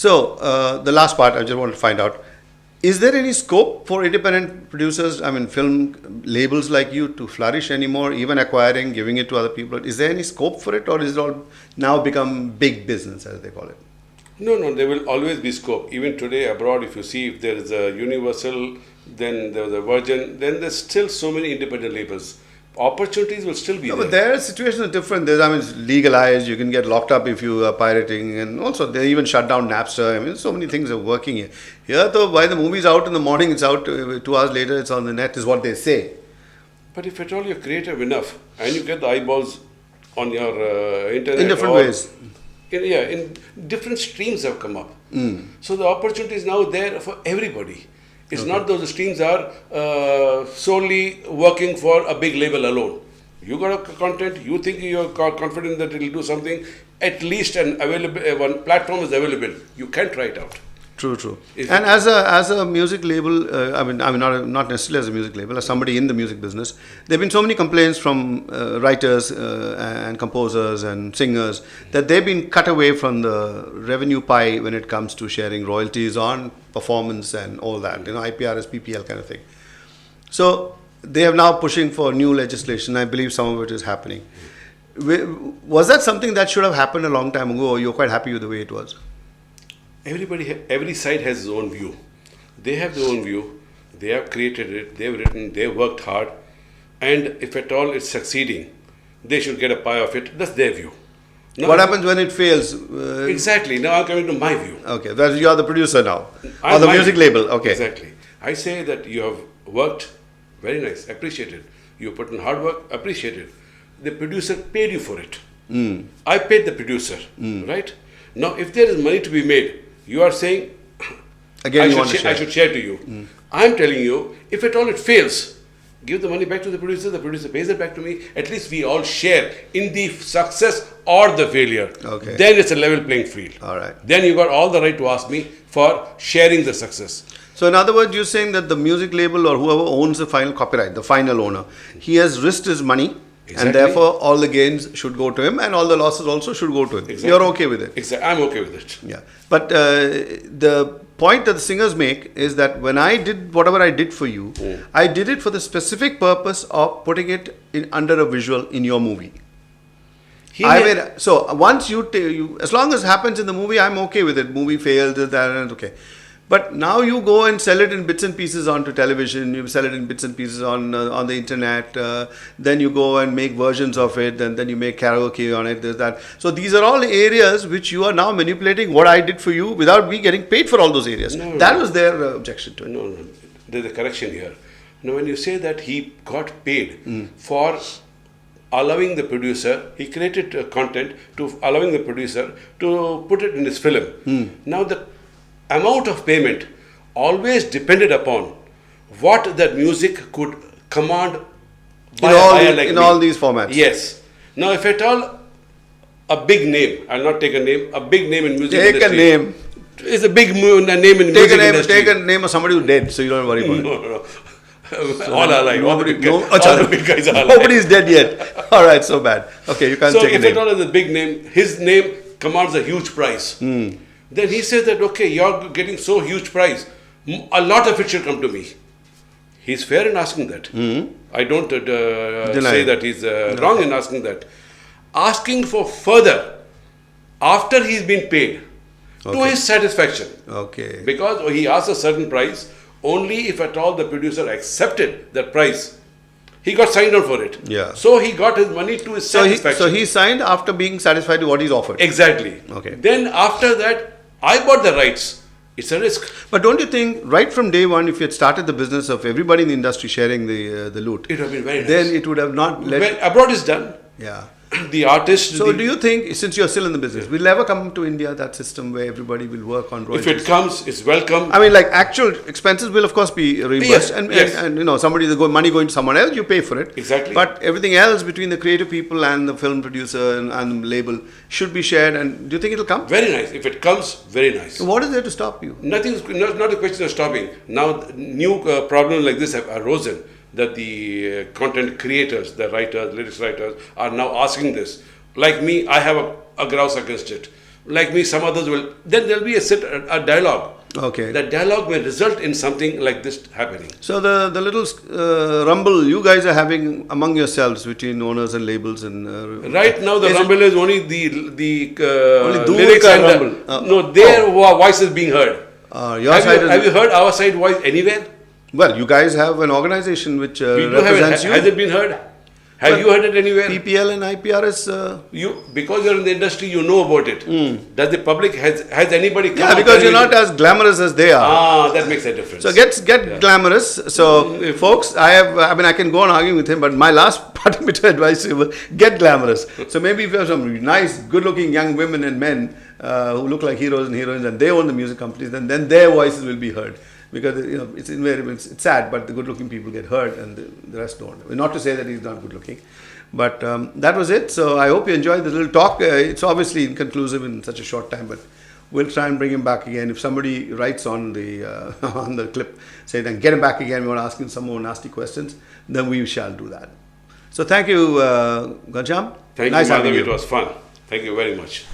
So, the last part, I just want to find out, is there any scope for independent producers, I mean, film labels like you to flourish anymore, even acquiring, giving it to other people? Is there any scope for it, or is it all now become big business, as they call it? No, there will always be scope. Even today abroad, if you see, if there is a Universal, then there is a Virgin, then there's still so many independent labels. Opportunities will still be there. But their situation is different. There's, I mean, it's legalized. You can get locked up if you are pirating, and also they even shut down Napster. I mean, so many things are working here. Here, though, by the movie's out in the morning, it's out 2 hours later. It's on the net, is what they say. But if at all you're creative enough and you get the eyeballs on your internet In different ways. In different streams have come up. So the opportunity is now there for everybody. It's not those streams are solely working for a big label alone. You got a content, you think you're confident that it will do something, at least one platform is available. You can try it out. True. And as a music label, I mean, not necessarily as a music label, as somebody in the music business, there have been so many complaints from writers and composers and singers that they've been cut away from the revenue pie when it comes to sharing royalties on performance and all that, IPRS, PPL kind of thing. So they are now pushing for new legislation. I believe some of it is happening. Was that something that should have happened a long time ago, or you're quite happy with the way it was? Every side has its own view. They have their own view. They have created it. They've written. They've worked hard. And if at all it's succeeding, they should get a pie of it. That's their view. Now, what happens when it fails? Exactly. Now I'm coming to my view. Okay. You're the producer now. Or the music label. Okay. Exactly. I say that you have worked very nice. Appreciated. You put in hard work. Appreciated. The producer paid you for it. I paid the producer. Right? Now, if there is money to be made, you are saying, again, I should share to you. I'm telling you, if at all it fails, give the money back to the producer pays it back to me. At least we all share in the success or the failure. Okay. Then it's a level playing field. All right. Then you got all the right to ask me for sharing the success. So in other words, you're saying that the music label or whoever owns the final copyright, the final owner, he has risked his money. Exactly. And therefore, all the gains should go to him, and all the losses also should go to him. Exactly. You're okay with it? Exactly. I'm okay with it. Yeah. But the point that the singers make is that when I did whatever I did for you, I did it for the specific purpose of putting it under a visual in your movie. So once you as long as it happens in the movie, I'm okay with it. Movie failed, that okay. But now you go and sell it in bits and pieces onto television, you sell it in bits and pieces on the internet, then you go and make versions of it, and then you make karaoke on it, there's that. So these are all areas which you are now manipulating what I did for you without me getting paid for all those areas. That was their objection to it. No, there's a correction here. Now when you say that he got paid for allowing the producer, he created content to allowing the producer to put it in his film. Now the amount of payment always depended upon what that music could command in all these formats. Yes. Now, if at all a big name, I'll not take a name, a big name in music industry. Take a name. Is a big name in music industry. Take a name of somebody who's dead, so you don't worry about it. No. So all are alive. All the big guys are alive. Nobody's dead yet. All right, so bad. Okay, you can't take a name. So if at all is a big name, his name commands a huge price. Then he says that, okay, you're getting so huge price, a lot of it should come to me. He's fair in asking that. I don't say that he's wrong in asking that. Asking for further, after he's been paid, to his satisfaction. Okay. Because he asked a certain price, only if at all the producer accepted that price, he got signed on for it. Yeah. So he got his money to his satisfaction. So he signed after being satisfied with what he's offered. Exactly. Okay. Then after that, I bought the rights. It's a risk. But don't you think, right from day one, if you had started the business of everybody in the industry sharing the loot, it would have been very nice. Then it would have not led... Well, abroad is done. Yeah. The artist... So do you think, since you're still in the business, will ever come to India, that system where everybody will work on royalties? If it comes, it's welcome. I mean, like actual expenses will of course be reimbursed. Yes. And money going to someone else, you pay for it. Exactly. But everything else between the creative people and the film producer and the label should be shared. And do you think it'll come? Very nice. If it comes, very nice. So what is there to stop you? Nothing's not a question of stopping. Now, new problems like this have arisen, that the content creators, the writers, lyrics writers are now asking this. Like me, I have a grouse against it. like me, some others will. Then there'll be a dialogue. Okay. That dialogue may result in something like this happening. So the little rumble you guys are having among yourselves between owners and labels and right now the rumble is only the only lyrics and rumble. No, their voice is being heard. Have you heard our side voice anywhere? Well, you guys have an organization which represents you. Has it been heard? Have you heard it anywhere? PPL and IPRS. Because you're in the industry, you know about it. Does the public has anybody come? Yeah, because you're not as glamorous as they are. That makes a difference. So get glamorous. So folks, I can go on arguing with him, but my last parting bit of advice is get glamorous. So maybe if you have some nice, good-looking young women and men who look like heroes and heroines, and they own the music companies, then their voices will be heard. Because it's invariable, it's sad, but the good-looking people get hurt and the rest don't. Not to say that he's not good-looking, but that was it. So I hope you enjoyed the little talk. It's obviously inconclusive in such a short time, but we'll try and bring him back again. If somebody writes on the on the clip, say then get him back again. We want to ask him some more nasty questions. Then we shall do that. So thank you, Ghanshyam. Thank you, Madhav. It was fun. Thank you very much.